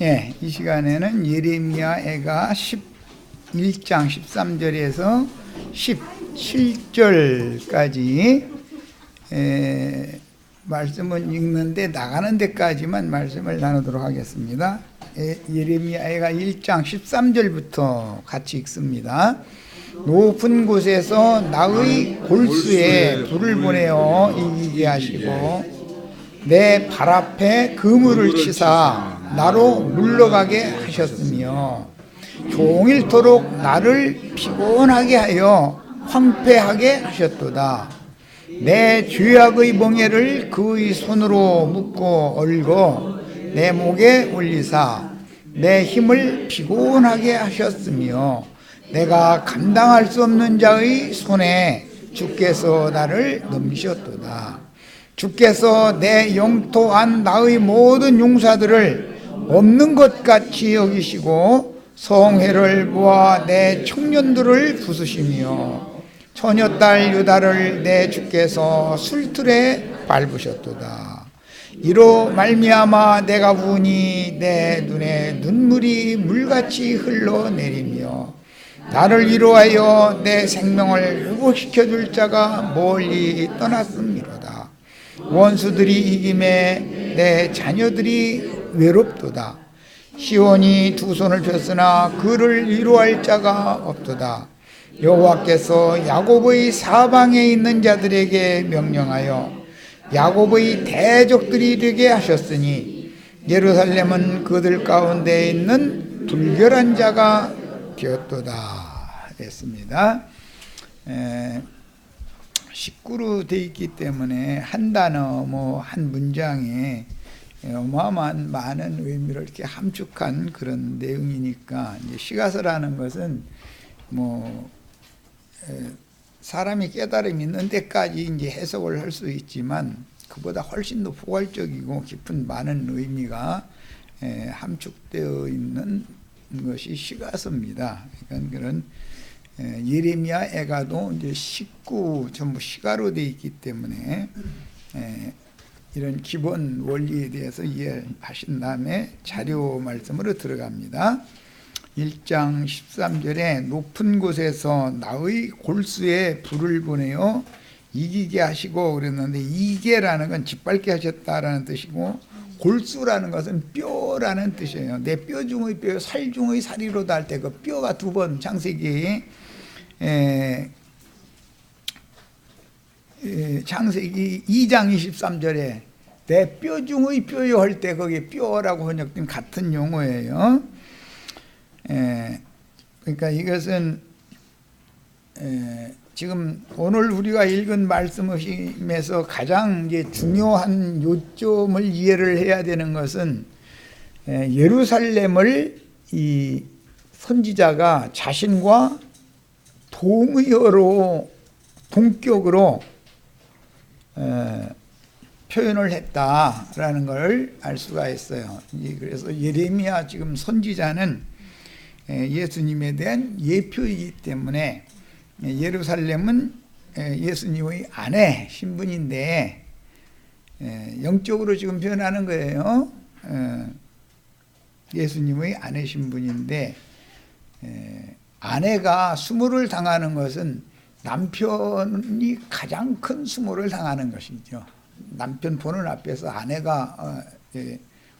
예, 이 시간에는 예레미야애가 11장 13절에서 17절까지 말씀을 읽는데 나가는 데까지만 말씀을 나누도록 하겠습니다. 예레미야애가 1장 13절부터 같이 읽습니다. 높은 곳에서 나의 골수에 불을 보내어 이기게 하시고 내 발 앞에 그물을 치사 나로 물러가게 하셨으며 종일토록 나를 피곤하게 하여 황폐하게 하셨도다. 내 죄악의 멍에를 그의 손으로 묶고 얼고 내 목에 올리사 내 힘을 피곤하게 하셨으며 내가 감당할 수 없는 자의 손에 주께서 나를 넘기셨도다. 주께서 내 영토한 나의 모든 용사들을 없는 것 같이 여기시고 성회를 모아 내 청년들을 부수시며 처녀딸 유다를 내 주께서 술틀에 밟으셨도다. 이로 말미암아 내가 우니 내 눈에 눈물이 물같이 흘러내리며 나를 위로하여 내 생명을 회복시켜 줄 자가 멀리 떠났음이로다. 원수들이 이김에 내 자녀들이 외롭도다. 시온이 두 손을 폈으나 그를 위로할 자가 없도다. 여호와께서 야곱의 사방에 있는 자들에게 명령하여 야곱의 대적들이 되게 하셨으니 예루살렘은 그들 가운데 있는 불결한 자가 되었도다 했습니다. 19로 되어 있기 때문에 한 단어 한 문장에 어마어마한 많은 의미를 이렇게 함축한 그런 내용이니까 이제 시가서라는 것은 사람이 깨달음이 있는 데까지 이제 해석을 할 수 있지만 그보다 훨씬 더 포괄적이고 깊은 많은 의미가 함축되어 있는 것이 시가서입니다. 그러니까 그런 예레미야 애가도 이제 19 전부 시가로 되어 있기 때문에 이런 기본 원리에 대해서 이해하신 다음에 자료 말씀으로 들어갑니다. 1장 13절에 높은 곳에서 나의 골수에 불을 보내어 이기게 하시고 그랬는데 이게라는 건 짓밟게 하셨다라는 뜻이고 골수라는 것은 뼈라는 뜻이에요. 내 뼈 중의 뼈, 살 중의 살이로다 할 때 그 뼈가 두 번 창세기 2장 23절에 내 뼈 중의 뼈요 할 때 거기에 뼈라고 번역된 같은 용어예요. 그러니까 이것은 지금 오늘 우리가 읽은 말씀에서 가장 이제 중요한 요점을 이해를 해야 되는 것은 예루살렘을 이 선지자가 자신과 동의어로 동격으로 표현을 했다라는 걸 알 수가 있어요. 그래서 예레미야 지금 선지자는 예수님에 대한 예표이기 때문에 예루살렘은 예수님의 아내 신분인데 영적으로 지금 표현하는 거예요. 예수님의 아내 신분인데 아내가 수모를 당하는 것은 남편이 가장 큰 수모를 당하는 것이죠. 남편 보는 앞에서 아내가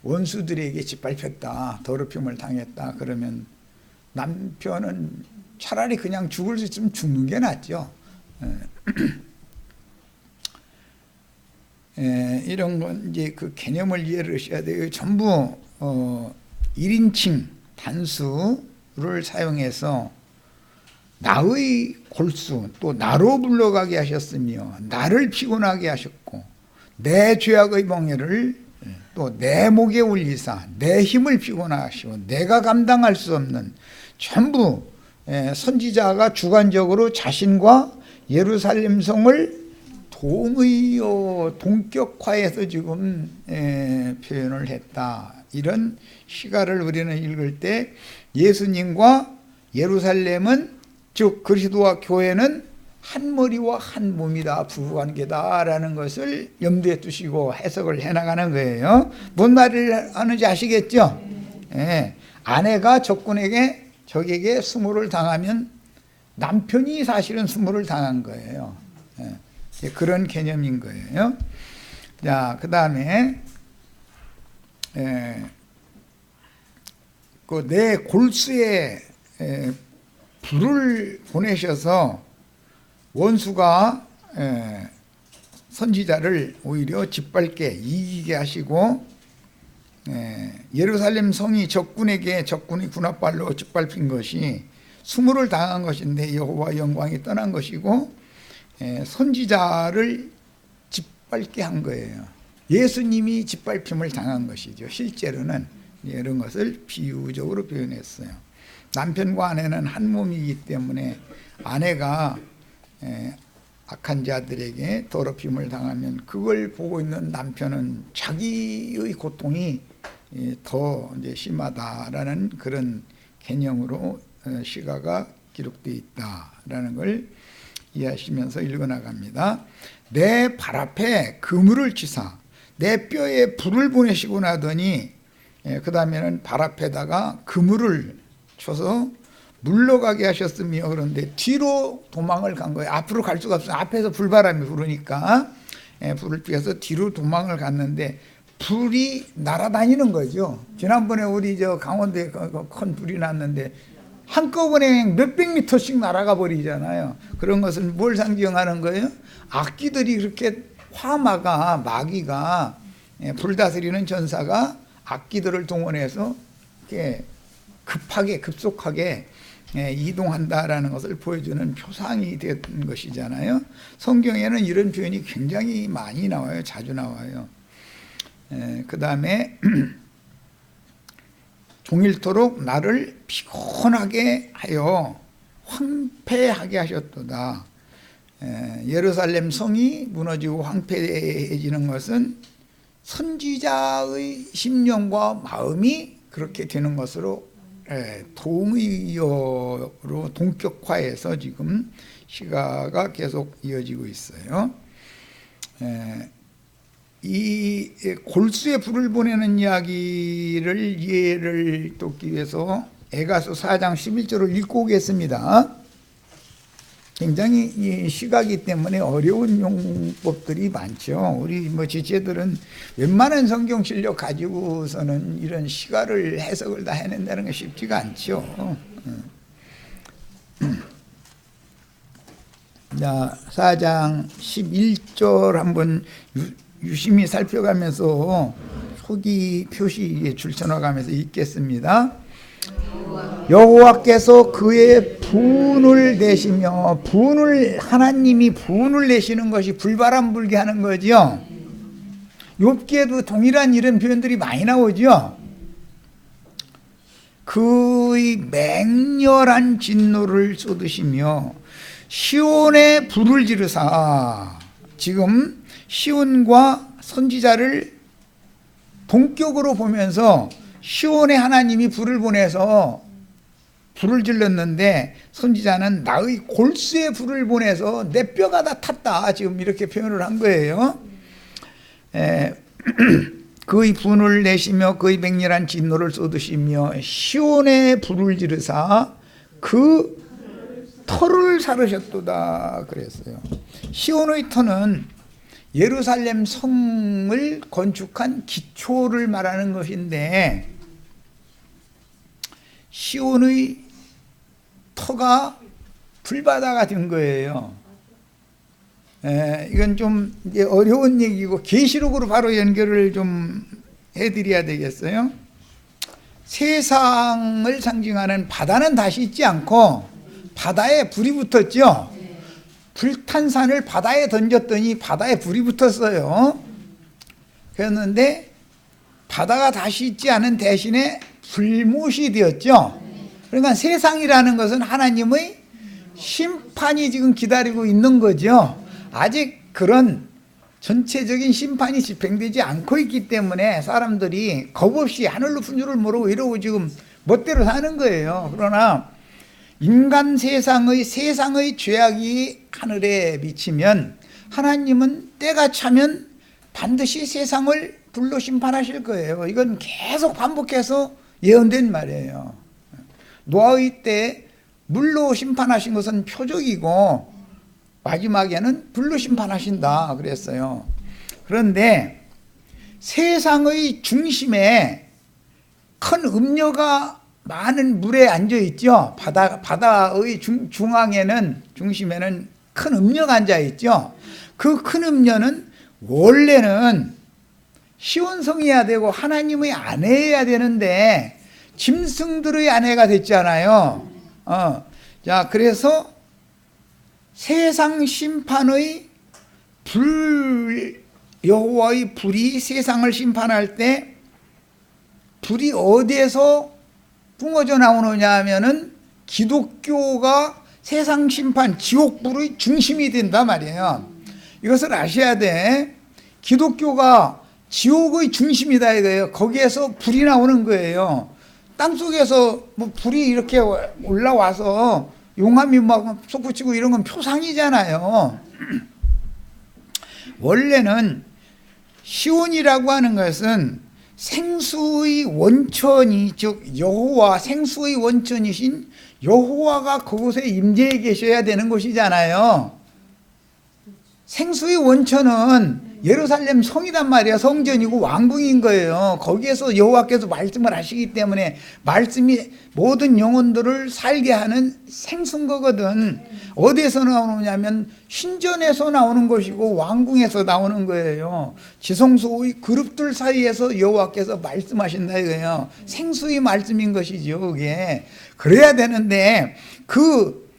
원수들에게 짓밟혔다, 더럽힘을 당했다 그러면 남편은 차라리 그냥 죽을 수 있으면 죽는 게 낫죠. 이런 건 이제 그 개념을 이해를 하셔야 돼요. 전부 1인칭 단수를 사용해서 나의 골수 또 나로 물러가게 하셨으며 나를 피곤하게 하셨고 내 죄악의 멍에를 또 내 목에 올리사 내 힘을 피곤하시고 내가 감당할 수 없는 전부 선지자가 주관적으로 자신과 예루살렘 성을 동격화해서 지금 표현을 했다. 이런 시가를 우리는 읽을 때 예수님과 예루살렘은 즉 그리스도와 교회는 한 머리와 한 몸이다, 부부관계다라는 것을 염두에 두시고 해석을 해나가는 거예요. 뭔 말을 하는지 아시겠죠? 아내가 적에게 수모를 당하면 남편이 사실은 수모를 당한 거예요. 그런 개념인 거예요. 자, 그 다음에 그 내 골수에 불을 보내셔서 원수가 선지자를 오히려 짓밟게 이기게 하시고 예루살렘 성이 적군이 군합발로 짓밟힌 것이 수모를 당한 것인데 여호와 영광이 떠난 것이고 선지자를 짓밟게 한 거예요. 예수님이 짓밟힘을 당한 것이죠. 실제로는 이런 것을 비유적으로 표현했어요. 남편과 아내는 한 몸이기 때문에 아내가 악한 자들에게 더럽힘을 당하면 그걸 보고 있는 남편은 자기의 고통이 더 이제 심하다라는 그런 개념으로 시가가 기록되어 있다라는 걸 이해하시면서 읽어나갑니다. 내 발 앞에 그물을 치사 내 뼈에 불을 보내시고 나더니 그 다음에는 발 앞에다가 그물을 쳐서 물러가게 하셨으며 그런데 뒤로 도망을 간 거예요. 앞으로 갈 수가 없어요. 앞에서 불바람이 불으니까 불을 피해서 뒤로 도망을 갔는데 불이 날아다니는 거죠. 지난번에 우리 저 강원도에 큰 불이 났는데 한꺼번에 몇백 미터씩 날아가 버리잖아요. 그런 것은 뭘 상징하는 거예요? 악기들이 그렇게 마귀가 불다스리는 전사가 악기들을 동원해서 이렇게 급속하게 이동한다라는 것을 보여주는 표상이 된 것이잖아요. 성경에는 이런 표현이 굉장히 많이 나와요. 자주 나와요. 그 다음에 종일토록 나를 피곤하게 하여 황폐하게 하셨도다. 예루살렘 성이 무너지고 황폐해지는 것은 선지자의 심령과 마음이 그렇게 되는 것으로 동의어로 동격화해서 지금 시가가 계속 이어지고 있어요. 이 골수에 불을 보내는 이야기를 이해를 돕기 위해서 에가서 4장 11절을 읽고 오겠습니다. 굉장히 이 시가기 때문에 어려운 용법들이 많죠. 우리 지체들은 웬만한 성경 실력 가지고서는 이런 시가를 해석을 다 해낸다는 게 쉽지가 않죠. 자, 4장 11절 한번 유심히 살펴가면서 초기 표시 줄쳐나가면서 읽겠습니다. 여호와께서 그의 분을 내시며 하나님이 분을 내시는 것이 불바람 불게 하는 거죠. 욥기에도 동일한 이런 표현들이 많이 나오죠. 그의 맹렬한 진노를 쏟으시며 시온에 불을 지르사 지금 시온과 선지자를 동격으로 보면서 시온에 하나님이 불을 보내서 불을 질렀는데 선지자는 나의 골수에 불을 보내서 내 뼈가 다 탔다 지금 이렇게 표현을 한 거예요. 그의 분을 내시며 그의 맹렬한 진노를 쏟으시며 시온에 불을 지르사 그 터를 사르셨도다 그랬어요. 시온의 터는 예루살렘 성을 건축한 기초를 말하는 것인데 시온의 터가 불바다가 된 거예요. 이건 좀 이제 어려운 얘기고 계시록으로 바로 연결을 좀 해드려야 되겠어요. 세상을 상징하는 바다는 다시 있지 않고 바다에 불이 붙었죠. 불탄 산을 바다에 던졌더니 바다에 불이 붙었어요. 그랬는데 바다가 다시 있지 않은 대신에 불못이 되었죠. 그러니까 세상이라는 것은 하나님의 심판이 지금 기다리고 있는 거죠. 아직 그런 전체적인 심판이 집행되지 않고 있기 때문에 사람들이 겁없이 하늘로 분주를 모르고 이러고 지금 멋대로 사는 거예요. 그러나 인간 세상의 죄악이 하늘에 미치면 하나님은 때가 차면 반드시 세상을 불로 심판하실 거예요. 이건 계속 반복해서 예언된 말이에요. 노아의 때 물로 심판하신 것은 표적이고 마지막에는 불로 심판하신다 그랬어요. 그런데 세상의 중심에 큰 음녀가 많은 물에 앉아 있죠. 바다의 중심에는 큰 음녀가 앉아 있죠. 그 큰 음녀는 원래는 시온성이어야 되고 하나님의 아내여야 되는데 짐승들의 아내가 됐잖아요. 자, 그래서 세상 심판의 여호와의 불이 세상을 심판할 때 불이 어디에서 뿜어져 나오느냐 하면은 기독교가 세상 심판 지옥불의 중심이 된단 말이에요. 이것을 아셔야 돼. 기독교가 지옥의 중심이다 이거예요. 거기에서 불이 나오는 거예요. 땅속에서 뭐 불이 이렇게 올라와서 용암이 막 솟구치고 이런 건 표상이잖아요. 원래는 시온이라고 하는 것은 생수의 원천이, 즉 여호와, 생수의 원천이신 여호와가 그곳에 임재해 계셔야 되는 곳이잖아요. 생수의 원천은 예루살렘 성이단 말이야. 성전이고 왕궁인 거예요. 거기에서 여호와께서 말씀을 하시기 때문에 말씀이 모든 영혼들을 살게 하는 생수인 거거든. 어디에서 나오느냐면 신전에서 나오는 것이고 왕궁에서 나오는 거예요. 지성소의 그룹들 사이에서 여호와께서 말씀하신다 이거예요. 생수의 말씀인 것이죠. 그게 그래야 되는데 그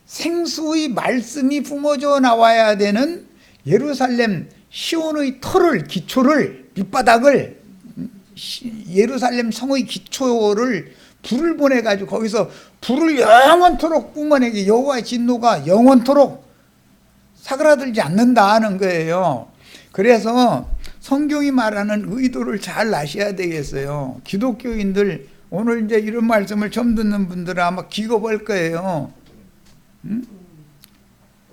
생수의 말씀이 뿜어져 나와야 되는 예루살렘 시온의 터를, 기초를, 밑바닥을, 예루살렘 성의 기초를 불을 보내가지고 거기서 불을 영원토록 뿜어내게 여호와의 진노가 영원토록 사그라들지 않는다 하는 거예요. 그래서 성경이 말하는 의도를 잘 아셔야 되겠어요. 기독교인들 오늘 이제 이런 말씀을 처음 듣는 분들은 아마 기겁할 거예요.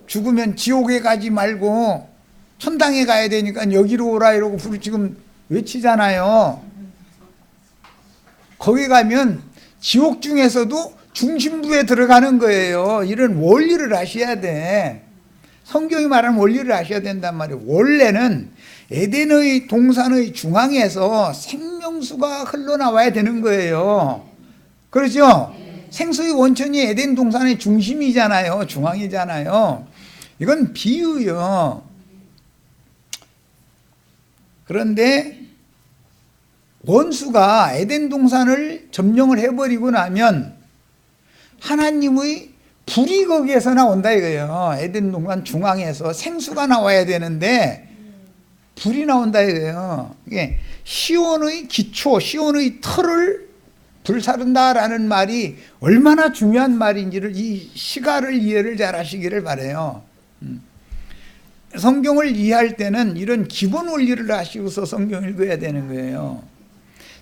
죽으면 지옥에 가지 말고 천당에 가야 되니까 여기로 오라 이러고 불을 지금 외치잖아요. 거기 가면 지옥 중에서도 중심부에 들어가는 거예요. 이런 원리를 아셔야 돼. 성경이 말하는 원리를 아셔야 된단 말이에요. 원래는 에덴의 동산의 중앙에서 생명수가 흘러나와야 되는 거예요. 그렇죠? 생수의 원천이 에덴 동산의 중심이잖아요. 중앙이잖아요. 이건 비유요. 그런데 원수가 에덴 동산을 점령을 해버리고 나면 하나님의 불이 거기에서 나온다 이거예요. 에덴 동산 중앙에서 생수가 나와야 되는데 불이 나온다 이거예요. 이게 시온의 기초, 시온의 털을 불사른다라는 말이 얼마나 중요한 말인지를 이 시가를 이해를 잘 하시기를 바라요. 성경을 이해할 때는 이런 기본 원리를 아시고서 성경을 읽어야 되는 거예요.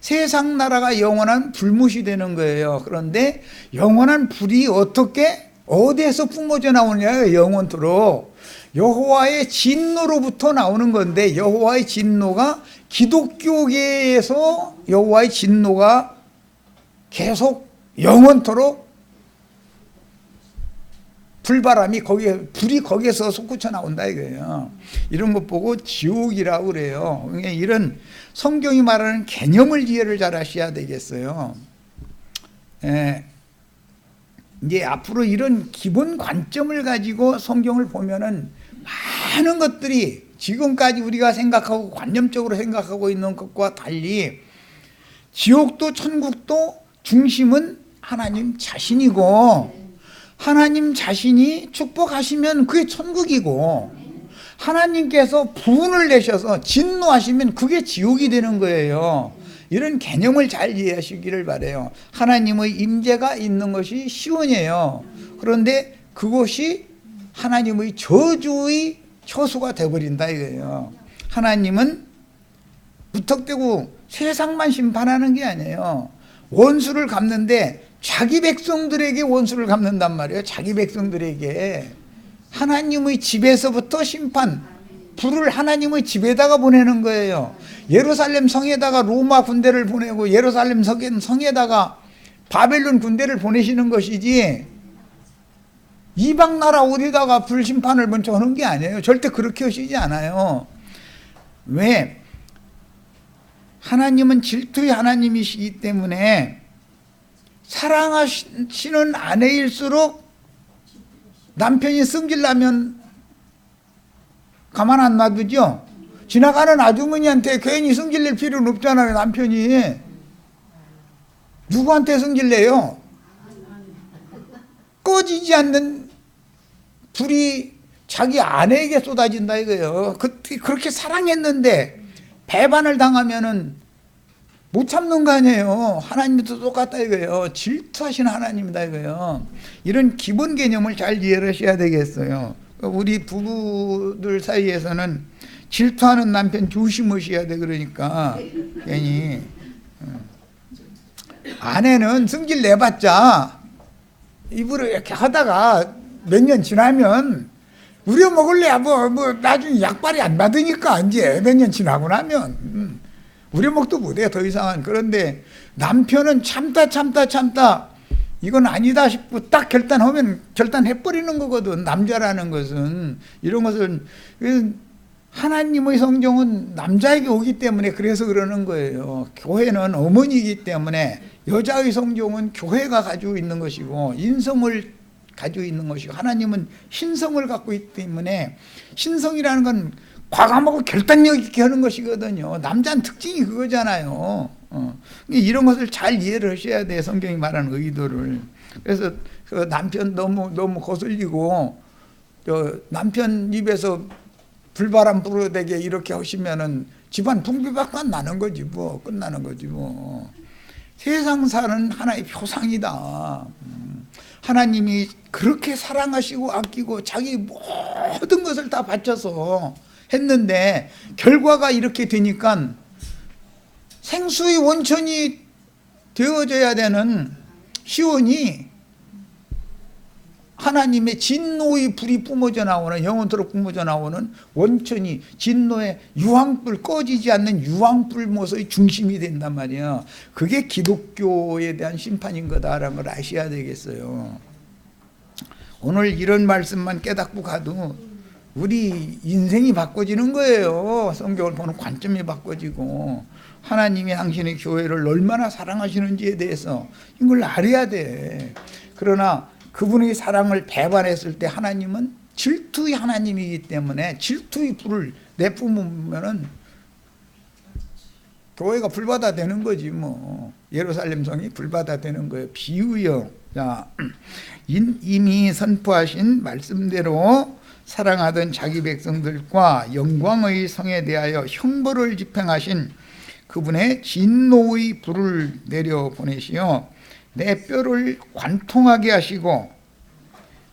세상 나라가 영원한 불못이 되는 거예요. 그런데 영원한 불이 어떻게 어디에서 뿜어져 나오느냐 영원토록 여호와의 진노로부터 나오는 건데 여호와의 진노가 기독교계에서 여호와의 진노가 계속 영원토록 불바람이 거기에 불이 거기에서 솟구쳐 나온다 이거예요. 이런 것 보고 지옥이라고 그래요. 그러니까 이런 성경이 말하는 개념을 이해를 잘 하셔야 되겠어요. 이제 앞으로 이런 기본 관점을 가지고 성경을 보면은 많은 것들이 지금까지 우리가 생각하고 관념적으로 생각하고 있는 것과 달리 지옥도 천국도 중심은 하나님 자신이고 하나님 자신이 축복하시면 그게 천국이고 하나님께서 분을 내셔서 진노하시면 그게 지옥이 되는 거예요. 이런 개념을 잘 이해하시기를 바라요. 하나님의 임재가 있는 것이 시온이에요. 그런데 그것이 하나님의 저주의 처소가 되어버린다 이거예요. 하나님은 무턱대고 세상만 심판하는 게 아니에요. 원수를 갚는데 자기 백성들에게 원수를 갚는단 말이에요. 자기 백성들에게 하나님의 집에서부터 심판, 불을 하나님의 집에다가 보내는 거예요. 예루살렘 성에다가 로마 군대를 보내고 예루살렘 성에다가 바벨론 군대를 보내시는 것이지 이방 나라 어디다가 불심판을 먼저 하는 게 아니에요. 절대 그렇게 하시지 않아요. 왜? 하나님은 질투의 하나님이시기 때문에 사랑하시는 아내일수록 남편이 승질나면 가만 안 놔두죠. 지나가는 아주머니한테 괜히 승질낼 필요는 없잖아요. 남편이 누구한테 승질내요? 꺼지지 않는 불이 자기 아내에게 쏟아진다 이거예요. 그렇게 사랑했는데 배반을 당하면은 못 참는 거 아니에요. 하나님도 똑같다 이거예요. 질투하시는 하나님이다 이거예요. 이런 기본 개념을 잘 이해를 하셔야 되겠어요. 우리 부부들 사이에서는 질투하는 남편 조심하셔야 돼. 그러니까 괜히 아내는 승질 내봤자 입으로 이렇게 하다가 몇 년 지나면 우려 먹을래 뭐 나중에 약발이 안 받으니까 이제 몇 년 지나고 나면 우려먹도 못해 더 이상은. 그런데 남편은 참다 이건 아니다 싶고 딱 결단하면 결단해버리는 거거든. 남자라는 것은 이런 것은 하나님의 성정은 남자에게 오기 때문에 그래서 그러는 거예요. 교회는 어머니이기 때문에 여자의 성정은 교회가 가지고 있는 것이고 인성을 가지고 있는 것이고 하나님은 신성을 갖고 있기 때문에 신성이라는 건 과감하고 결단력 있게 하는 것이거든요. 남자는 특징이 그거잖아요. 이런 것을 잘 이해를 하셔야 돼. 성경이 말하는 의도를. 그래서 그 남편 너무 거슬리고 남편 입에서 불바람 불어대게 이렇게 하시면은 집안 풍비박산 나는 거지 뭐. 끝나는 거지 뭐. 세상 사는 하나의 표상이다. 하나님이 그렇게 사랑하시고 아끼고 자기 모든 것을 다 바쳐서 했는데 결과가 이렇게 되니까 생수의 원천이 되어져야 되는 시온이 하나님의 진노의 불이 뿜어져 나오는 영원토록 뿜어져 나오는 원천이 진노의 유황불 꺼지지 않는 유황불 모서의 중심이 된단 말이에요. 그게 기독교에 대한 심판인 거다라는 걸 아셔야 되겠어요. 오늘 이런 말씀만 깨닫고 가도 우리 인생이 바꿔지는 거예요. 성경을 보는 관점이 바꿔지고 하나님이 당신의 교회를 얼마나 사랑하시는지에 대해서 이걸 알아야 돼. 그러나 그분의 사랑을 배반했을 때 하나님은 질투의 하나님이기 때문에 질투의 불을 내뿜으면은 교회가 불바다 되는 거지 뭐. 예루살렘 성이 불바다 되는 거예요. 비유요. 자, 이미 선포하신 말씀대로 사랑하던 자기 백성들과 영광의 성에 대하여 형벌을 집행하신 그분의 진노의 불을 내려 보내시어 내 뼈를 관통하게 하시고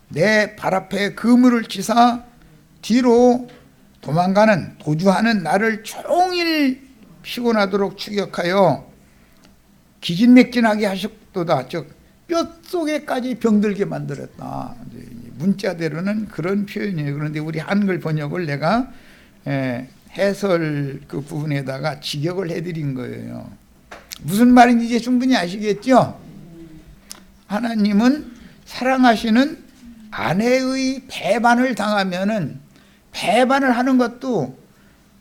내 발 앞에 그물을 치사 뒤로 도망가는 도주하는 나를 종일 피곤하도록 추격하여 기진맥진하게 하셨도다. 즉 뼛속에까지 병들게 만들었다. 문자대로는 그런 표현이에요. 그런데 우리 한글 번역을 내가 해설 그 부분에다가 직역을 해드린 거예요. 무슨 말인지 이제 충분히 아시겠죠? 하나님은 사랑하시는 아내의 배반을 당하면은 배반을 하는 것도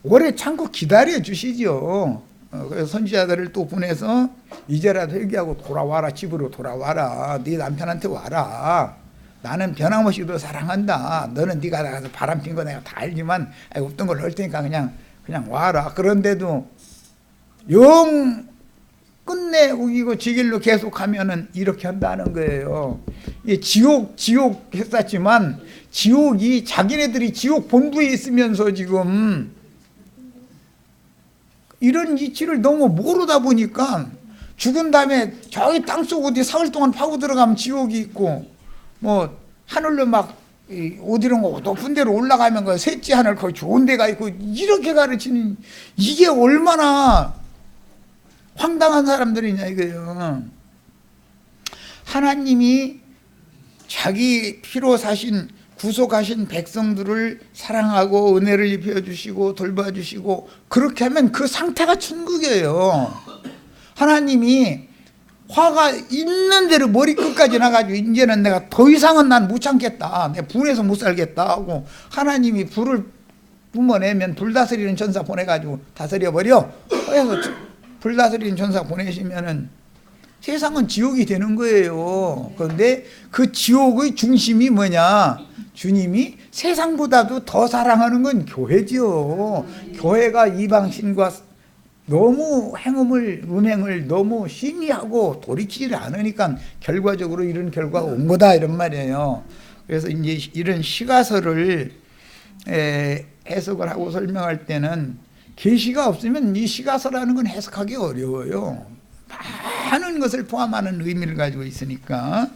오래 참고 기다려 주시죠. 그래서 선지자들을 또 보내서 이제라도 회개하고 돌아와라. 집으로 돌아와라. 네 남편한테 와라. 나는 변함없이 너 사랑한다. 너는 네가 나가서 바람핀 거 내가 다 알지만 없던 걸 할 테니까 그냥 와라. 그런데도 영 끝내 우기고 지길로 계속하면은 이렇게 한다는 거예요. 지옥 했었지만 지옥이 자기네들이 지옥 본부에 있으면서 지금 이런 이치를 너무 모르다 보니까 죽은 다음에 저기 땅속 어디 사흘 동안 파고 들어가면 지옥이 있고 뭐 하늘로 막 어디로 높은 데로 올라가면 그 셋째 하늘 거기 좋은 데가 있고 이렇게 가르치는 이게 얼마나 황당한 사람들이냐 이거예요. 하나님이 자기 피로 사신 구속하신 백성들을 사랑하고 은혜를 입혀주시고 돌봐주시고 그렇게 하면 그 상태가 천국이에요. 하나님이 화가 있는 대로 머리끝까지 나가지고 이제는 내가 더 이상은 난 못 참겠다, 내가 분해서 못 살겠다 하고 하나님이 불을 뿜어내면 불다스리는 천사 보내가지고 다스려버려. 그래서 불다스리는 천사 보내시면은 세상은 지옥이 되는 거예요. 그런데 그 지옥의 중심이 뭐냐? 주님이 세상보다도 더 사랑하는 건 교회지요. 교회가 이방신과 너무 음행을 너무 심히 하고 돌이키지 않으니까 결과적으로 이런 결과가 온 거다, 이런 말이에요. 그래서 이제 이런 시가서를 해석을 하고 설명할 때는 계시가 없으면 이 시가서라는 건 해석하기 어려워요. 많은 것을 포함하는 의미를 가지고 있으니까.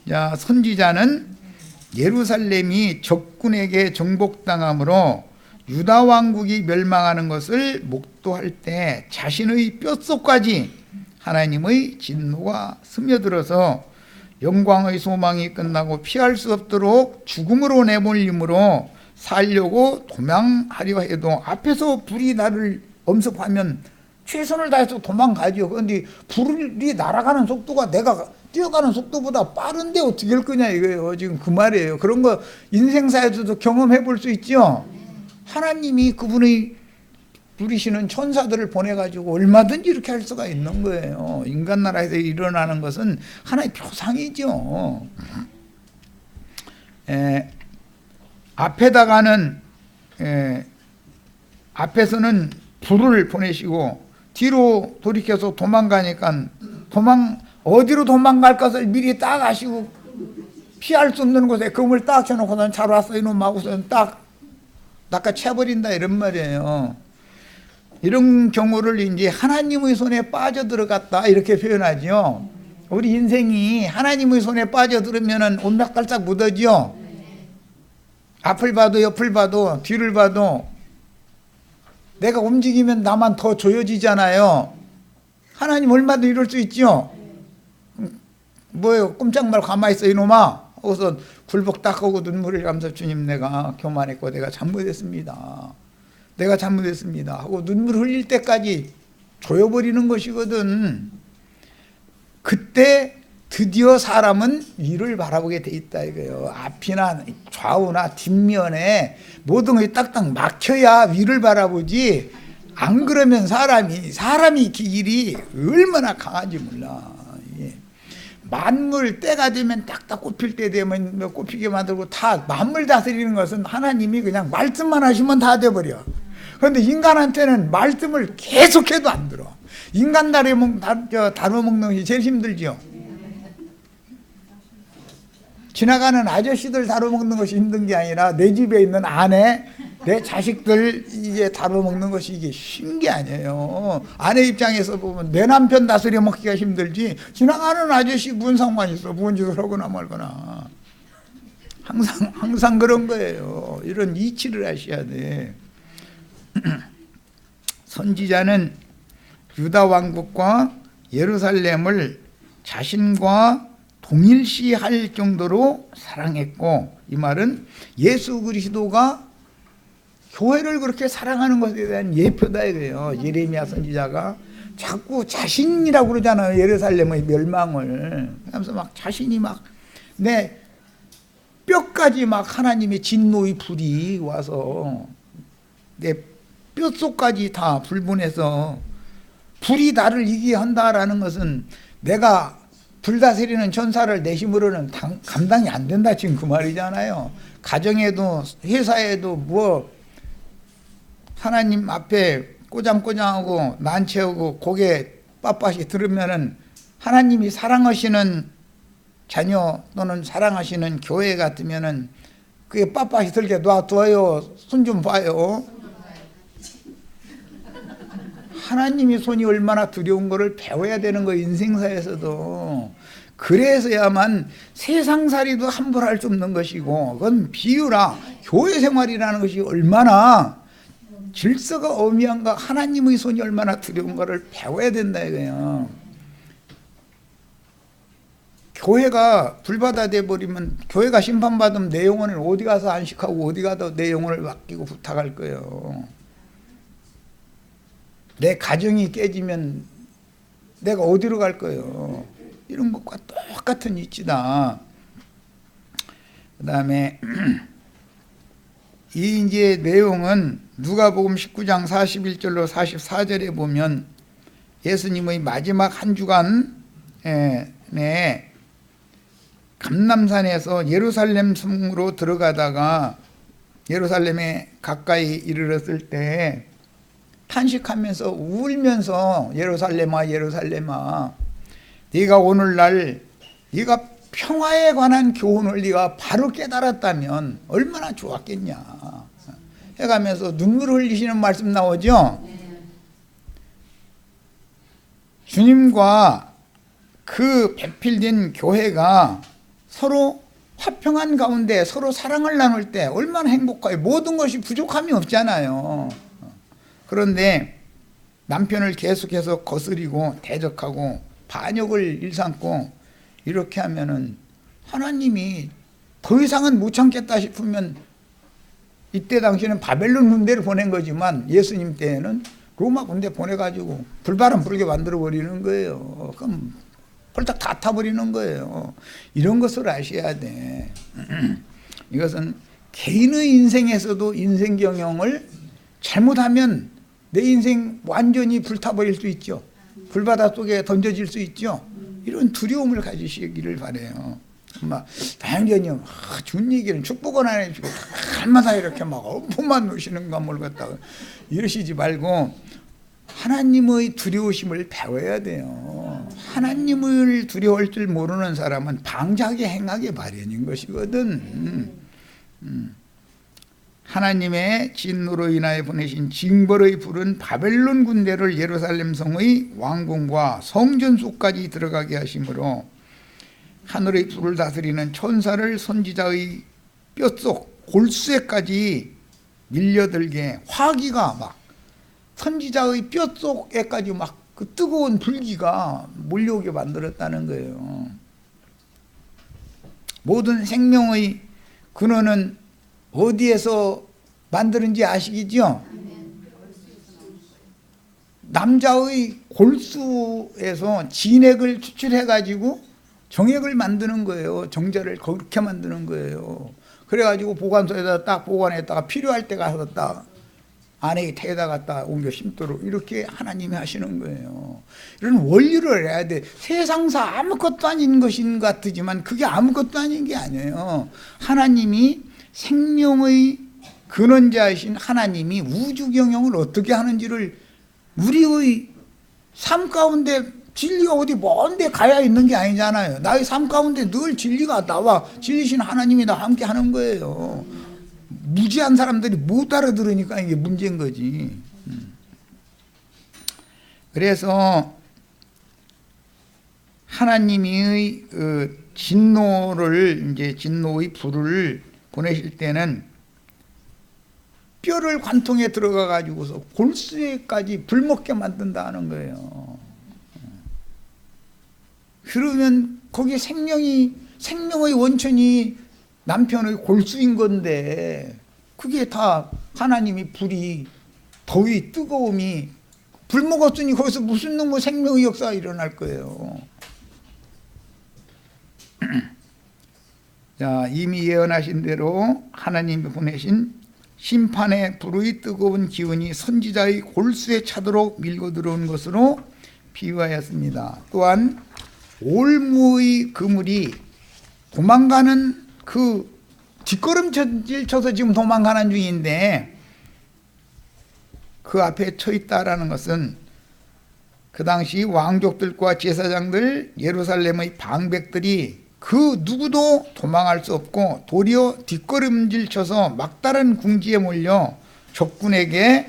자, 선지자는 예루살렘이 적군에게 정복당함으로 유다 왕국이 멸망하는 것을 목도할 때 자신의 뼛속까지 하나님의 진노가 스며들어서 영광의 소망이 끝나고 피할 수 없도록 죽음으로 내몰림으로 살려고 도망하려 해도 앞에서 불이 나를 엄습하면 최선을 다해서 도망가죠. 그런데 불이 날아가는 속도가 내가 뛰어가는 속도보다 빠른데 어떻게 할 거냐 이거예요. 지금 그 말이에요. 그런 거 인생사에서도 경험해 볼 수 있죠. 하나님이 그분의 부리시는 천사들을 보내가지고 얼마든지 이렇게 할 수가 있는 거예요. 인간 나라에서 일어나는 것은 하나의 표상이죠. 앞에다가는 앞에서는 불을 보내시고 뒤로 돌이켜서 도망가니까 어디로 도망갈 것을 미리 딱 아시고 피할 수 없는 곳에 금을 딱 쳐놓고는 잘 왔어 이놈 하고서는 딱 낚아채버린다, 이런 말이에요. 이런 경우를 이제 하나님의 손에 빠져들어갔다 이렇게 표현하죠. 우리 인생이 하나님의 손에 빠져들으면 온막달싹 묻어지요. 앞을 봐도 옆을 봐도 뒤를 봐도 내가 움직이면 나만 더 조여지잖아요. 하나님 얼마든지 이럴 수 있죠. 뭐예요? 꼼짝 말고 가만히 있어 이놈아 하고서 굴복 딱 하고 눈물을 감싸 주님 내가 교만했고 내가 잘못했습니다. 내가 잘못했습니다 하고 눈물 흘릴 때까지 조여버리는 것이거든. 그때 드디어 사람은 위를 바라보게 돼 있다 이거예요. 앞이나 좌우나 뒷면에 모든 것이 딱딱 막혀야 위를 바라보지, 안 그러면 사람이 길이 얼마나 강한지 몰라. 만물 때가 되면 딱딱 꼽힐 때 되면 꼽히게 만들고 다 만물 다스리는 것은 하나님이 그냥 말씀만 하시면 다 돼버려. 그런데 인간한테는 말씀을 계속해도 안 들어. 인간 다루어 먹는 것이 제일 힘들죠. 지나가는 아저씨들 다루어 먹는 것이 힘든 게 아니라 내 집에 있는 아내, 내 자식들 이게 다루어 먹는 것이 이게 쉬운 게 아니에요. 아내 입장에서 보면 내 남편 다스려 먹기가 힘들지 지나가는 아저씨 무슨 상관이 있어. 무슨 짓을 하거나 말거나. 항상 그런 거예요. 이런 이치를 하셔야 돼. 선지자는 유다 왕국과 예루살렘을 자신과 동일시할 정도로 사랑했고, 이 말은 예수 그리스도가 교회를 그렇게 사랑하는 것에 대한 예표다 이거예요. 예레미야 선지자가 자꾸 자신이라고 그러잖아요. 예루살렘의 멸망을. 그러면서 막 자신이 막 내 뼈까지 막 하나님의 진노의 불이 와서 내 뼛속까지 다 불분해서 불이 나를 이기게 한다라는 것은 내가 불다스리는 천사를 내 힘으로는 감당이 안 된다, 지금 그 말이잖아요. 가정에도 회사에도 뭐 하나님 앞에 꼬장꼬장하고 난처하고 고개 빳빳이 들으면은 하나님이 사랑하시는 자녀 또는 사랑하시는 교회 같으면은 그게 빳빳이 들게 놔둬요. 손 좀 봐요. 하나님이 손이 얼마나 두려운 거를 배워야 되는 거예요. 인생사에서도. 그래서야만 세상살이도 함부로 할 수 없는 것이고, 그건 비유라. 교회 생활이라는 것이 얼마나 질서가 어미한가, 하나님의 손이 얼마나 두려운 거를 배워야 된다 이거예요. 교회가 불바다 돼버리면, 교회가 심판받으면 내 영혼을 어디 가서 안식하고 어디 가서 내 영혼을 맡기고 부탁할 거예요. 내 가정이 깨지면 내가 어디로 갈 거예요. 이런 것과 똑같은 이치다. 그 다음에 이 이제 내용은 누가복음 19장 41절로 44절에 보면 예수님의 마지막 한 주간 감람산에서 예루살렘 성으로 들어가다가 예루살렘에 가까이 이르렀을 때 탄식하면서 울면서 예루살렘아 예루살렘아 네가 오늘날 네가 평화에 관한 교훈을 네가 바로 깨달았다면 얼마나 좋았겠냐 해가면서 눈물을 흘리시는 말씀 나오죠. 주님과 그 배필된 교회가 서로 화평한 가운데 서로 사랑을 나눌 때 얼마나 행복해요. 모든 것이 부족함이 없잖아요. 그런데 남편을 계속해서 거스리고 대적하고 반역을 일삼고 이렇게 하면은 하나님이 더 이상은 못 참겠다 싶으면 이때 당시에는 바벨론 군대를 보낸 거지만 예수님 때에는 로마 군대 보내가지고 불바람 불게 만들어 버리는 거예요. 그럼 홀딱 다 타버리는 거예요. 이런 것을 아셔야 돼. 이것은 개인의 인생에서도 인생 경영을 잘못하면 내 인생 완전히 불타버릴 수 있죠. 불바다 속에 던져질 수 있죠. 이런 두려움을 가지시기를 바라요. 당연히 준 얘기는 축복은 안 해주고 날마다 이렇게 막 엄포만 놓으시는 건물 같다고 이러시지 말고 하나님의 두려우심을 배워야 돼요. 하나님을 두려워할 줄 모르는 사람은 방자하게 행하게 마련인 것이거든. 하나님의 진노로 인하여 보내신 징벌의 불은 바벨론 군대를 예루살렘 성의 왕궁과 성전 속까지 들어가게 하심으로 하늘의 불을 다스리는 천사를 선지자의 뼛속 골수에까지 밀려들게 화기가 막 선지자의 뼛속에까지 막 그 뜨거운 불기가 몰려오게 만들었다는 거예요. 모든 생명의 근원은 어디에서 만드는지 아시겠죠? 남자의 골수에서 진액을 추출해가지고 정액을 만드는 거예요. 정자를 그렇게 만드는 거예요. 그래가지고 보관소에다 딱 보관했다가 필요할 때 가서 딱 안에 태에다가 딱 옮겨 심도록 이렇게 하나님이 하시는 거예요. 이런 원리를 해야 돼. 세상사 아무것도 아닌 것인 것 같지만 그게 아무것도 아닌 게 아니에요. 하나님이 생명의 근원자이신 하나님이 우주 경영을 어떻게 하는지를 우리의 삶 가운데 진리가 어디 먼데 가야 있는 게 아니잖아요. 나의 삶 가운데 늘 진리가 나와 진리신 하나님이 나와 함께 하는 거예요. 무지한 사람들이 못 알아들으니까 이게 문제인 거지. 그래서 하나님의 진노를 이제 진노의 불을 보내실 때는 뼈를 관통에 들어가 가지고서 골수에까지 불먹게 만든다는 거예요. 그러면 거기 생명의 원천이 남편의 골수인 건데 그게 다 하나님이 불이 더위 뜨거움이 불 먹었으니 거기서 무슨 놈의 생명의 역사가 일어날 거예요. 자, 이미 예언하신 대로 하나님이 보내신 심판의 불의 뜨거운 기운이 선지자의 골수에 차도록 밀고 들어온 것으로 비유하였습니다. 또한 올무의 그물이 도망가는 그 뒷걸음질 쳐서 지금 도망가는 중인데 그 앞에 쳐 있다라는 것은 그 당시 왕족들과 제사장들 예루살렘의 방백들이 그 누구도 도망할 수 없고 도리어 뒷걸음질 쳐서 막다른 궁지에 몰려 적군에게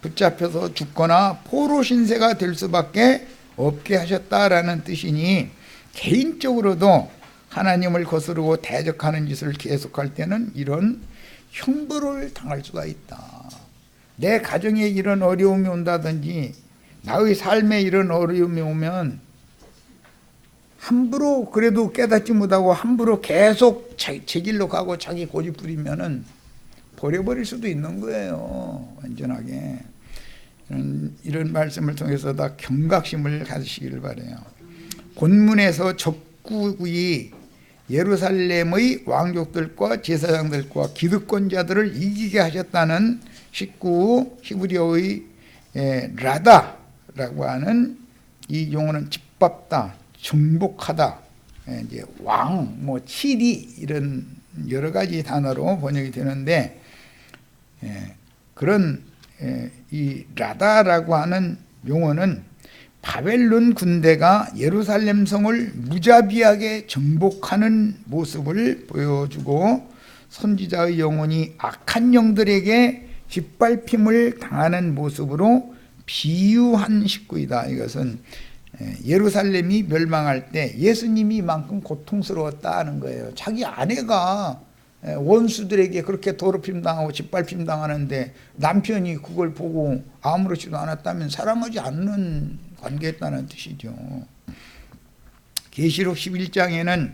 붙잡혀서 죽거나 포로 신세가 될 수밖에 없게 하셨다라는 뜻이니 개인적으로도 하나님을 거스르고 대적하는 짓을 계속할 때는 이런 형벌을 당할 수가 있다. 내 가정에 이런 어려움이 온다든지 나의 삶에 이런 어려움이 오면 함부로 그래도 깨닫지 못하고 함부로 계속 제 길로 가고 자기 고집 부리면은 버려버릴 수도 있는 거예요. 완전하게. 이런 말씀을 통해서 다 경각심을 가지시기를 바라요. 본문에서 적국이 예루살렘의 왕족들과 제사장들과 기득권자들을 이기게 하셨다는 19 히브리어의 라다라고 하는 이 용어는 짓밟다, 정복하다, 이제 왕, 뭐 치리 이런 여러 가지 단어로 번역이 되는데, 그런 이 라다라고 하는 용어는 바벨론 군대가 예루살렘 성을 무자비하게 정복하는 모습을 보여주고 선지자의 영혼이 악한 영들에게 짓밟힘을 당하는 모습으로 비유한 19이다. 이것은 예루살렘이 멸망할 때 예수님이 이만큼 고통스러웠다는 거예요. 자기 아내가 원수들에게 그렇게 더럽힘 당하고 짓밟힘 당하는데 남편이 그걸 보고 아무렇지도 않았다면 사랑하지 않는 관계였다는 뜻이죠. 계시록 11장에는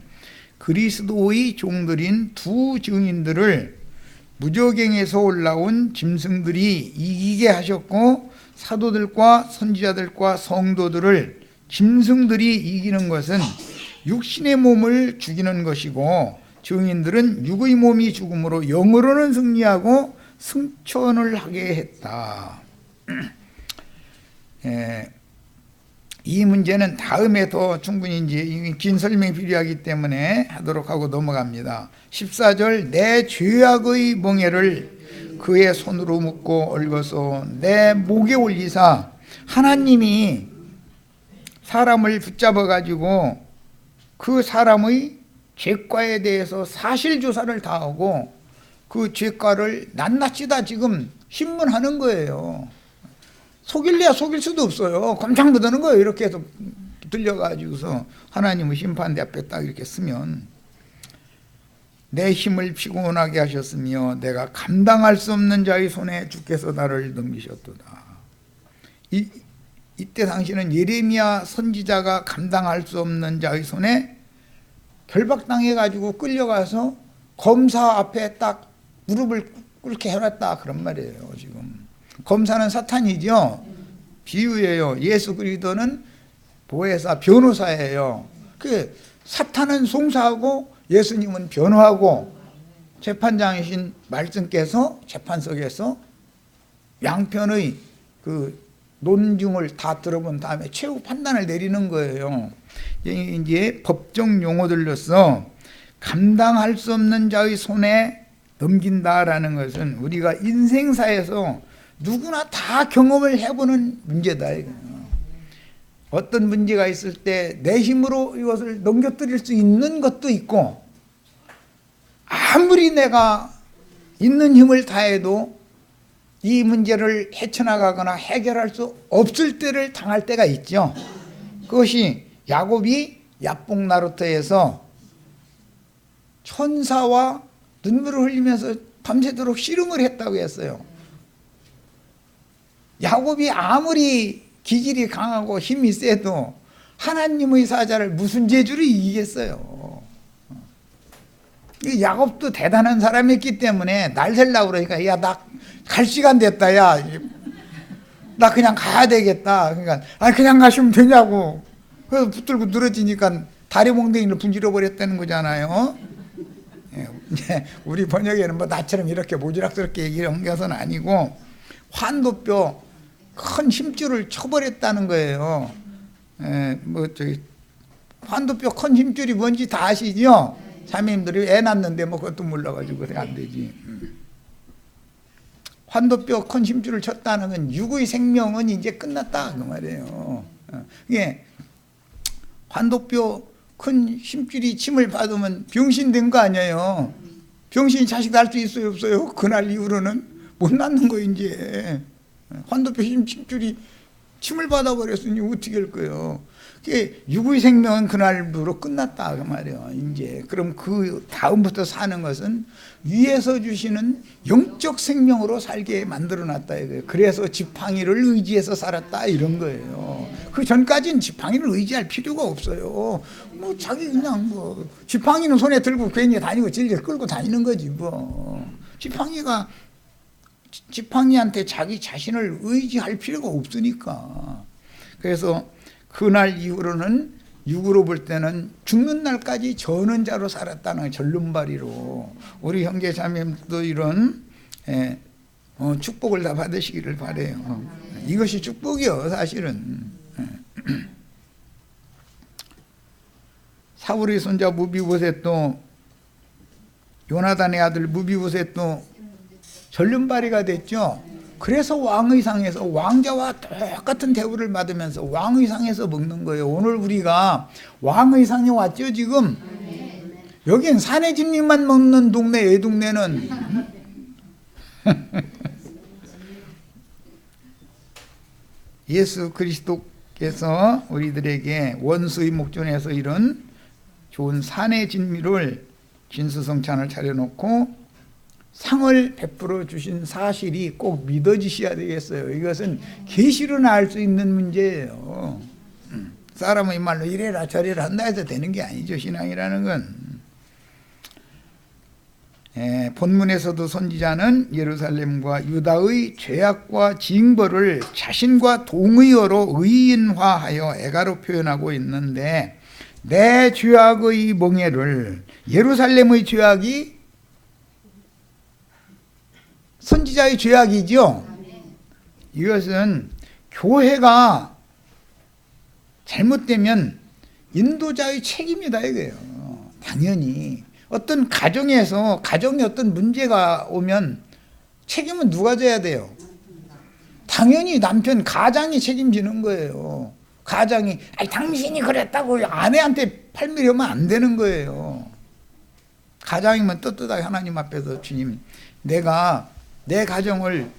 그리스도의 종들인 두 증인들을 무저갱에서 올라온 짐승들이 이기게 하셨고, 사도들과 선지자들과 성도들을 짐승들이 이기는 것은 육신의 몸을 죽이는 것이고, 증인들은 육의 몸이 죽음으로 영으로는 승리하고 승천을 하게 했다. 이 문제는 다음에 더 충분히 이제 긴 설명이 필요하기 때문에 하도록 하고 넘어갑니다. 14절, 내 죄악의 멍에를 그의 손으로 묶고 얽어서 내 목에 올리사, 하나님이 사람을 붙잡아 가지고 그 사람의 죄과에 대해서 사실조사를 다 하고 그 죄과를 낱낱이 다 지금 신문하는 거예요. 속일래야 속일 수도 없어요. 꼼짝 못하는 거예요. 이렇게 해서 들려가지고서 하나님의 심판대 앞에 딱 이렇게 쓰면, 내 힘을 피곤하게 하셨으며 내가 감당할 수 없는 자의 손에 주께서 나를 넘기셨도다. 이때 당시는 예레미야 선지자가 감당할 수 없는 자의 손에 결박당해가지고 끌려가서 검사 앞에 딱 무릎을 꿇게 해놨다, 그런 말이에요. 지금 검사는 사탄이죠. 비유예요. 예수 그리스도는 보혜사, 변호사예요. 그 사탄은 송사하고 예수님은 변호하고, 재판장이신 말씀께서 재판석에서 양편의 그 논증을 다 들어본 다음에 최후 판단을 내리는 거예요. 이제 법정 용어들로서 감당할 수 없는 자의 손에 넘긴다라는 것은 우리가 인생사에서 누구나 다 경험을 해보는 문제다. 어떤 문제가 있을 때 내 힘으로 이것을 넘겨뜨릴 수 있는 것도 있고, 아무리 내가 있는 힘을 다해도 이 문제를 헤쳐나가거나 해결할 수 없을 때를 당할 때가 있죠. 그것이 야곱이 야복나루터에서 천사와 눈물을 흘리면서 밤새도록 씨름을 했다고 했어요. 야곱이 아무리 기질이 강하고 힘이 세도 하나님의 사자를 무슨 재주로 이기겠어요. 야곱도 대단한 사람이었기 때문에 날 살라고 그러니까, 야, 나 갈 시간 됐다, 야, 나 그냥 가야 되겠다. 그러니까 그냥 가시면 되냐고. 그래서 붙들고 늘어지니까 다리 몽둥이를 분질러 버렸다는 거잖아요. 이제 우리 번역에는 뭐 나처럼 이렇게 모지락스럽게 얘기한 것은 아니고, 환도뼈 큰 힘줄을 쳐버렸다는 거예요. 환도뼈 큰 힘줄이 뭔지 다 아시죠? 자매님들이 애 낳는데 뭐 그것도 몰라가지고 그래 안 되지. 환도뼈 큰 힘줄을 쳤다는 건 육의 생명은 이제 끝났다 그 말이에요. 이게 환도뼈 큰 힘줄이 침을 받으면 병신된 거 아니에요. 병신이 자식 낳을 수 있어요, 없어요? 그날 이후로는 못 낳는 거 이제. 환도뼈 힘줄이 침을 받아버렸으니 어떻게 할 거예요? 육의 생명은 그날부로 끝났다 그 말이에요. 이제 그럼 그 다음부터 사는 것은 위에서 주시는 영적 생명으로 살게 만들어놨다 이거예요. 그래서 지팡이를 의지해서 살았다 이런 거예요. 그 전까지는 지팡이를 의지할 필요가 없어요. 뭐 자기 그냥 뭐 지팡이는 손에 들고 괜히 다니고 질질 끌고 다니는 거지 뭐. 지팡이한테 자기 자신을 의지할 필요가 없으니까. 그래서 그날 이후로는 육으로 볼 때는 죽는 날까지 전원자로 살았다는 절름발이로 우리 형제 자매도 이런 축복을 다 받으시기를 바래요. 이것이 축복이요 사실은. 사울의 손자 무비보셋도 요나단의 아들 무비보셋도 절름발이가 됐죠. 그래서 왕의 상에서 왕자와 똑같은 대우를 받으면서 왕의 상에서 먹는 거예요. 오늘 우리가 왕의 상에 왔죠 지금. 여긴 사내 진미만 먹는 동네 이 동네는 예수 그리스도께서 우리들에게 원수의 목전에서 이런 좋은 사내 진미를 진수성찬을 차려놓고 상을 베풀어 주신 사실이 꼭 믿어지셔야 되겠어요. 이것은 계시로나 알 수 있는 문제예요. 사람의 말로 이래라 저래라 한다 해서 되는 게 아니죠. 신앙이라는 건. 본문에서도 선지자는 예루살렘과 유다의 죄악과 징벌을 자신과 동의어로 의인화하여 애가로 표현하고 있는데 내 죄악의 멍에를 예루살렘의 죄악이 선지자의 죄악이죠. 이것은 교회가 잘못되면 인도자의 책임이다 이거예요. 당연히 어떤 가정에서 가정에 어떤 문제가 오면 책임은 누가 져야 돼요? 당연히 남편 가장이 책임지는 거예요. 가장이 당신이 그랬다고 아내한테 팔미려면 안 되는 거예요. 가장이면 떳떳하게 하나님 앞에서 주님 내가 내 가정을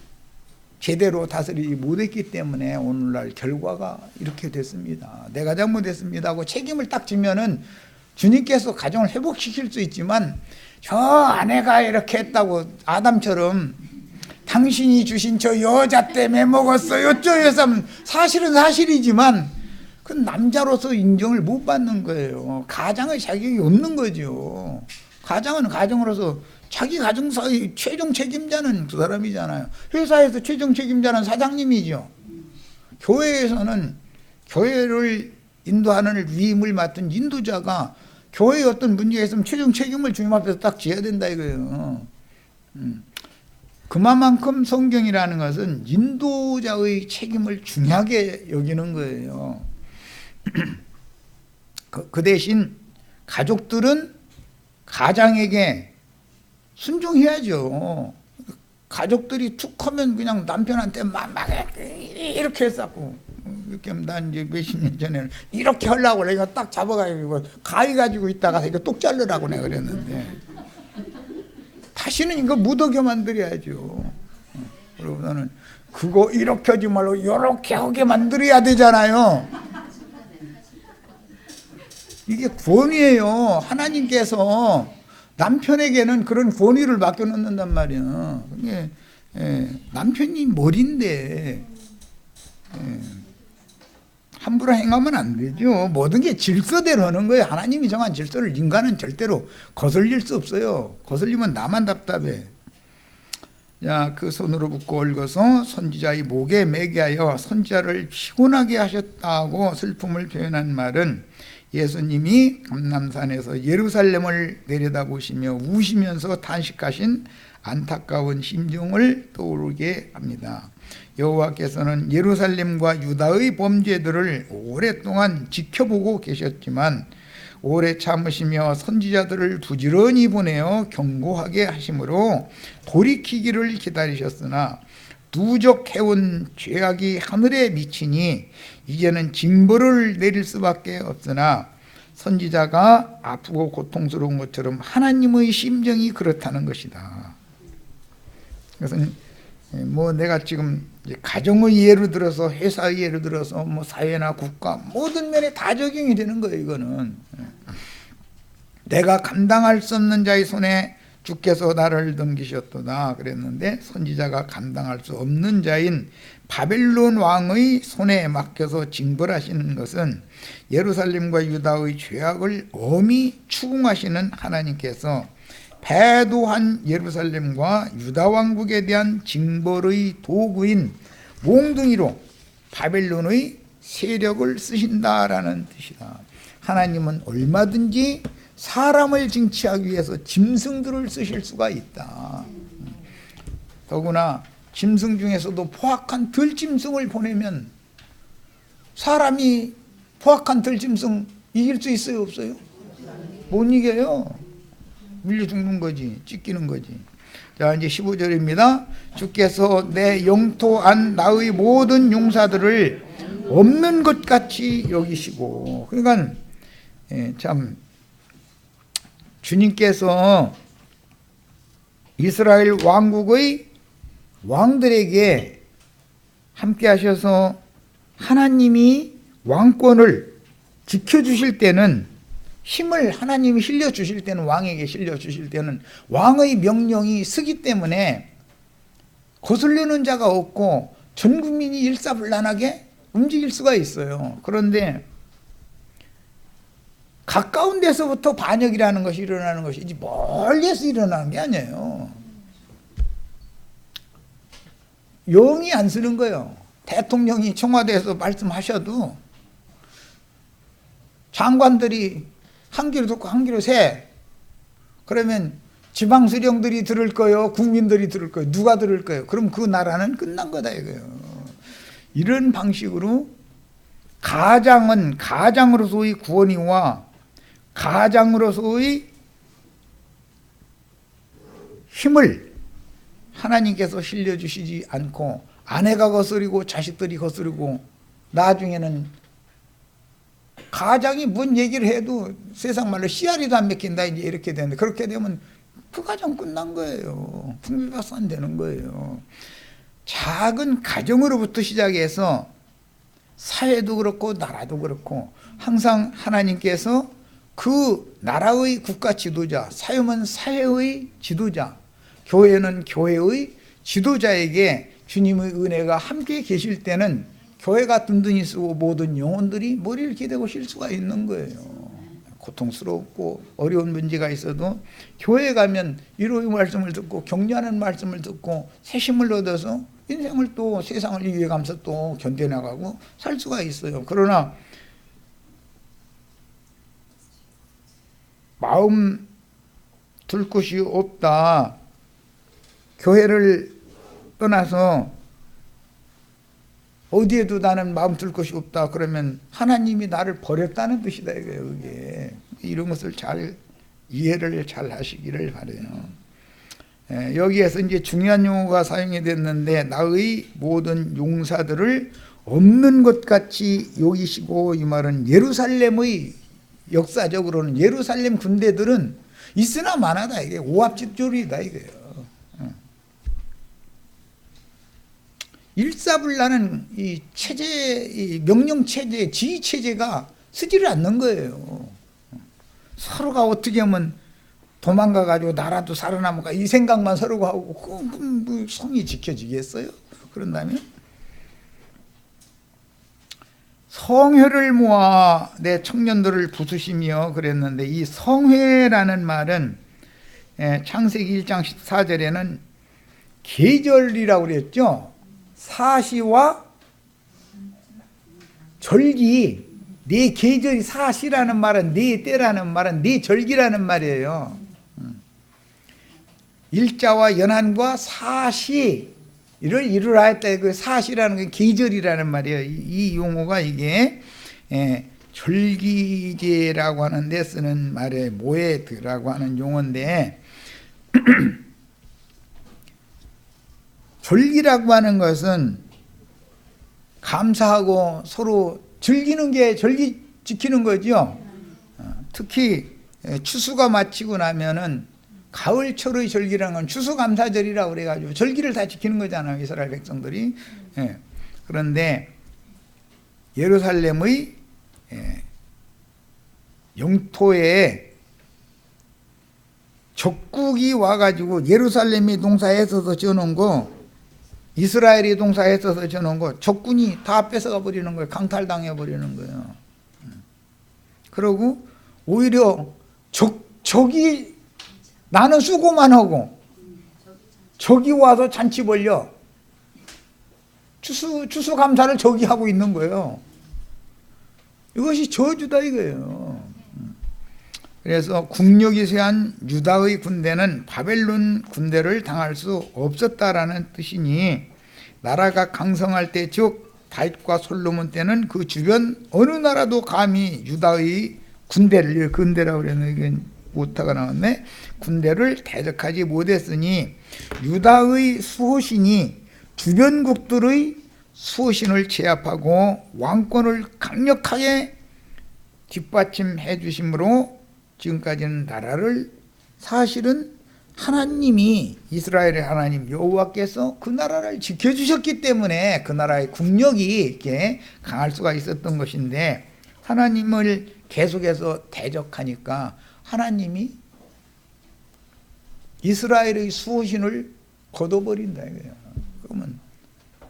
제대로 다스리지 못했기 때문에 오늘날 결과가 이렇게 됐습니다. 내가 잘못했습니다 하고 책임을 딱 지면은 주님께서 가정을 회복시킬 수 있지만 저 아내가 이렇게 했다고 아담처럼 당신이 주신 저 여자 때문에 먹었어요 어쩌여서 사실은 사실이지만 그 남자로서 인정을 못 받는 거예요. 가장의 자격이 없는 거죠. 가장은 가정으로서 자기 가정사의 최종 책임자는 그 사람이잖아요. 회사에서 최종 책임자는 사장님이죠. 교회에서는 교회를 인도하는 위임을 맡은 인도자가 교회에 어떤 문제가 있으면 최종 책임을 주님 앞에서 딱 져야 된다 이거예요. 그만큼 성경이라는 것은 인도자의 책임을 중요하게 여기는 거예요. 그 대신 가족들은 가장에게 순종해야죠. 가족들이 툭 하면 그냥 남편한테 막 이렇게 했었고, 이렇게 하면 난 이제 몇십 년 전에는 이렇게 하려고 내가 딱 잡아가지고 가위 가지고 있다가 이거 똑 자르라고 내가 그랬는데 다시는 이거 무더겨 만들어야죠. 그러고서는 그거 이렇게 하지 말고 이렇게 하게 만들어야 되잖아요. 이게 권위예요. 하나님께서 남편에게는 그런 권위를 맡겨놓는단 말이야. 그게 남편이 머리인데 함부로 행하면 안 되죠. 모든 게 질서대로 하는 거예요. 하나님이 정한 질서를 인간은 절대로 거슬릴 수 없어요. 거슬리면 나만 답답해. 자, 그 손으로 붙고 얽어서 선지자의 목에 매게 하여 선지자를 피곤하게 하셨다고 슬픔을 표현한 말은 예수님이 감람산에서 예루살렘을 내려다보시며 우시면서 탄식하신 안타까운 심정을 떠오르게 합니다. 여호와께서는 예루살렘과 유다의 범죄들을 오랫동안 지켜보고 계셨지만 오래 참으시며 선지자들을 부지런히 보내어 경고하게 하심으로 돌이키기를 기다리셨으나 누적해온 죄악이 하늘에 미치니 이제는 징벌을 내릴 수밖에 없으나 선지자가 아프고 고통스러운 것처럼 하나님의 심정이 그렇다는 것이다. 그것은 뭐 내가 지금 이제 가정의 예로 들어서 회사의 예로 들어서 뭐 사회나 국가 모든 면에 다 적용이 되는 거예요. 이거는 내가 감당할 수 없는 자의 손에 주께서 나를 넘기셨도다 그랬는데, 선지자가 감당할 수 없는 자인 바벨론 왕의 손에 맡겨서 징벌하시는 것은 예루살렘과 유다의 죄악을 엄히 추궁하시는 하나님께서 패도한 예루살렘과 유다 왕국에 대한 징벌의 도구인 몽둥이로 바벨론의 세력을 쓰신다라는 뜻이다. 하나님은 얼마든지 사람을 징치하기 위해서 짐승들을 쓰실 수가 있다. 더구나 짐승 중에서도 포악한 들짐승을 보내면 사람이 포악한 들짐승 이길 수 있어요, 없어요? 못 이겨요. 밀려 죽는 거지, 찢기는 거지. 자, 이제 15절입니다. 주께서 내 영토 안 나의 모든 용사들을 없는 것 같이 여기시고. 그러니까 참 주님께서 이스라엘 왕국의 왕들에게 함께 하셔서 하나님이 왕권을 지켜주실 때는, 힘을 하나님이 실려주실 때는, 왕에게 실려주실 때는 왕의 명령이 서기 때문에 거슬리는 자가 없고 전 국민이 일사불란하게 움직일 수가 있어요. 그런데 가까운 데서부터 반역이라는 것이 일어나는 것이지 멀리서 일어나는 게 아니에요. 영이 안 쓰는 거예요. 대통령이 청와대에서 말씀하셔도 장관들이 한 귀로 듣고 한 귀로 새. 그러면 지방수령들이 들을 거요, 국민들이 들을 거요, 누가 들을 거요? 그럼 그 나라는 끝난 거다 이거예요. 이런 방식으로 가장은 가장으로서의 구원이와 가장으로서의 힘을 하나님께서 실려주시지 않고 아내가 거스리고 자식들이 거스리고 나중에는 가장이 뭔 얘기를 해도 세상 말로 씨알이도 안 맥힌다 이제 이렇게 되는데, 그렇게 되면 그 가정 끝난 거예요. 풍비박산 되는 거예요. 작은 가정으로부터 시작해서 사회도 그렇고 나라도 그렇고 항상 하나님께서 그 나라의 국가 지도자, 사회는 사회의 지도자, 교회는 교회의 지도자에게 주님의 은혜가 함께 계실 때는 교회가 든든히 쓰고 모든 영혼들이 머리를 기대고 쉴 수가 있는 거예요. 고통스럽고 어려운 문제가 있어도 교회에 가면 위로의 말씀을 듣고 격려하는 말씀을 듣고 새 힘을 얻어서 인생을 또 세상을 이겨가면서 또 견뎌나가고 살 수가 있어요. 그러나 마음 둘 곳이 없다, 교회를 떠나서 어디에도 나는 마음 둘 곳이 없다 그러면 하나님이 나를 버렸다는 뜻이다 이거예요. 이게 이런 것을 잘 이해를 잘 하시기를 바라요. 여기에서 이제 중요한 용어가 사용이 됐는데, 나의 모든 용사들을 없는 것 같이 여기시고, 이 말은 예루살렘의 역사적으로는 예루살렘 군대들은 있으나 마나다 이게 오합지졸이다 이거예요. 일사불란한 이 체제, 이 명령 체제, 지휘 체제가 쓰지를 않는 거예요. 서로가 어떻게 하면 도망가 가지고 나라도 살아남을까 이 생각만 서로가 하고 그 성이 지켜지겠어요? 그런다면 성회를 모아 내 청년들을 부수시며 그랬는데, 이 성회라는 말은 창세기 1장 14절에는 계절이라고 그랬죠. 사시와 절기, 네 계절이, 사시라는 말은 네 때라는 말은 네 절기라는 말이에요. 일자와 연한과 사시 이를 이루라 했다. 그 사시라는 게 계절이라는 말이에요. 이 용어가 이게 절기제라고 하는데 쓰는 말에 모에드라고 하는 용어인데 절기라고 하는 것은 감사하고 서로 즐기는 게 절기 지키는 거죠. 특히 추수가 마치고 나면은 가을철의 절기라는 건 추수감사절이라고 그래가지고 절기를 다 지키는 거잖아요, 이스라엘 백성들이. 예. 그런데 예루살렘의 영토에 적국이 와가지고 예루살렘이 동사에 써서 지어놓은 거, 이스라엘이 동사에 써서 지어놓은 거 적군이 다 뺏어가 버리는 거예요. 강탈당해 버리는 거예요. 그러고 오히려 적이 나는 수고만 하고 적이 와서 잔치 벌려 추수감사를 적이 하고 있는 거예요. 이것이 저주다 이거예요. 그래서 국력이 쇠한 유다의 군대는 바벨론 군대를 당할 수 없었다라는 뜻이니, 나라가 강성할 때, 즉 다윗과 솔로몬 때는 그 주변 어느 나라도 감히 유다의 군대를, 군대라고 그랬는데 오타가 나왔네, 군대를 대적하지 못했으니 유다의 수호신이 주변국들의 수호신을 제압하고 왕권을 강력하게 뒷받침해 주심으로 지금까지는 나라를, 사실은 하나님이, 이스라엘의 하나님 여호와께서 그 나라를 지켜주셨기 때문에 그 나라의 국력이 이렇게 강할 수가 있었던 것인데, 하나님을 계속해서 대적하니까 하나님이 이스라엘의 수호신을 거둬버린다 이거예요. 그러면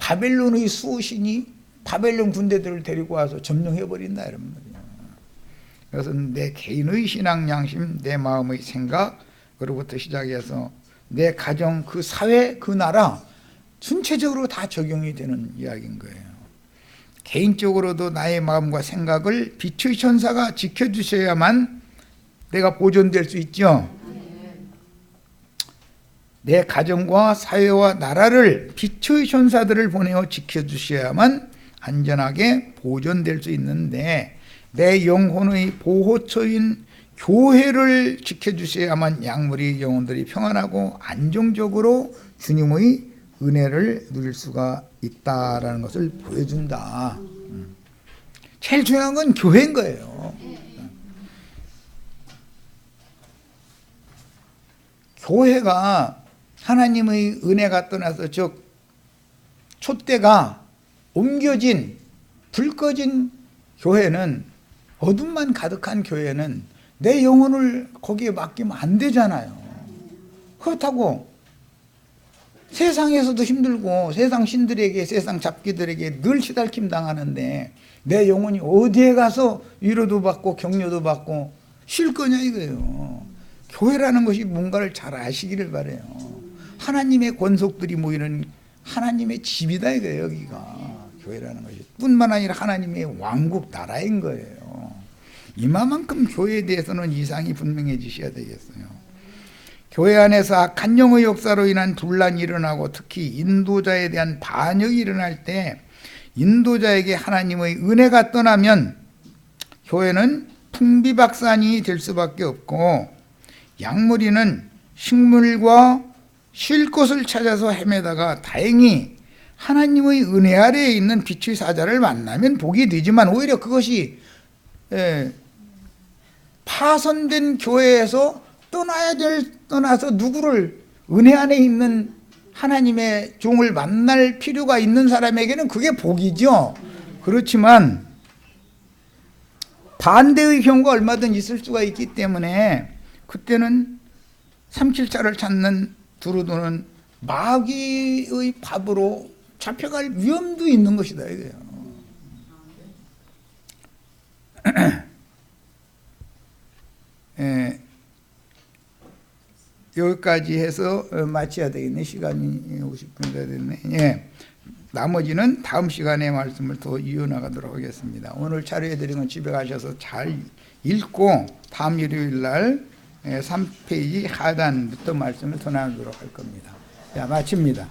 바벨론의 수호신이 바벨론 군대들을 데리고 와서 점령해버린다 이런 말이에요. 그것은 내 개인의 신앙 양심, 내 마음의 생각으로부터 시작해서 내 가정, 그 사회, 그 나라 전체적으로 다 적용이 되는 이야기인 거예요. 개인적으로도 나의 마음과 생각을 빛의 천사가 지켜주셔야만 내가 보존될 수 있죠. 내 가정과 사회와 나라를 빛의 천사들을 보내어 지켜주셔야만 안전하게 보존될 수 있는데, 내 영혼의 보호처인 교회를 지켜주셔야만 약물이, 영혼들이 평안하고 안정적으로 주님의 은혜를 누릴 수가 있다라는 것을 보여준다. 제일 중요한 건 교회인 거예요. 교회가 하나님의 은혜가 떠나서, 즉 촛대가 옮겨진, 불 꺼진 교회는, 어둠만 가득한 교회는 내 영혼을 거기에 맡기면 안 되잖아요. 그렇다고 세상에서도 힘들고 세상 신들에게, 세상 잡기들에게 늘 시달림 당하는데 내 영혼이 어디에 가서 위로도 받고 격려도 받고 쉴 거냐 이거예요. 교회라는 것이 뭔가를 잘 아시기를 바라요. 하나님의 권속들이 모이는 하나님의 집이다 이거예요. 여기가 교회라는 것이 뿐만 아니라 하나님의 왕국 나라인 거예요. 이만큼 교회에 대해서는 이상이 분명해지셔야 되겠어요. 교회 안에서 악한 영의 역사로 인한 분란이 일어나고, 특히 인도자에 대한 반역이 일어날 때 인도자에게 하나님의 은혜가 떠나면 교회는 풍비박산이 될 수밖에 없고, 약물이는 식물과 쉴 곳을 찾아서 헤매다가 다행히 하나님의 은혜 아래에 있는 빛의 사자를 만나면 복이 되지만, 오히려 그것이 파손된 교회에서 떠나서 누구를, 은혜 안에 있는 하나님의 종을 만날 필요가 있는 사람에게는 그게 복이죠. 그렇지만 반대의 경우가 얼마든 있을 수가 있기 때문에 그때는 377차를 찾는 두루도는 마귀의 밥으로 잡혀갈 위험도 있는 것이다 이거예요. 여기까지 해서 마쳐야 되겠네. 시간이 50분 다 됐네. 예. 나머지는 다음 시간에 말씀을 더 이어나가도록 하겠습니다. 오늘 자료해드린 건 집에 가셔서 잘 읽고 다음 일요일 날 3페이지 하단부터 말씀을 더 나누도록 할 겁니다. 자, 마칩니다.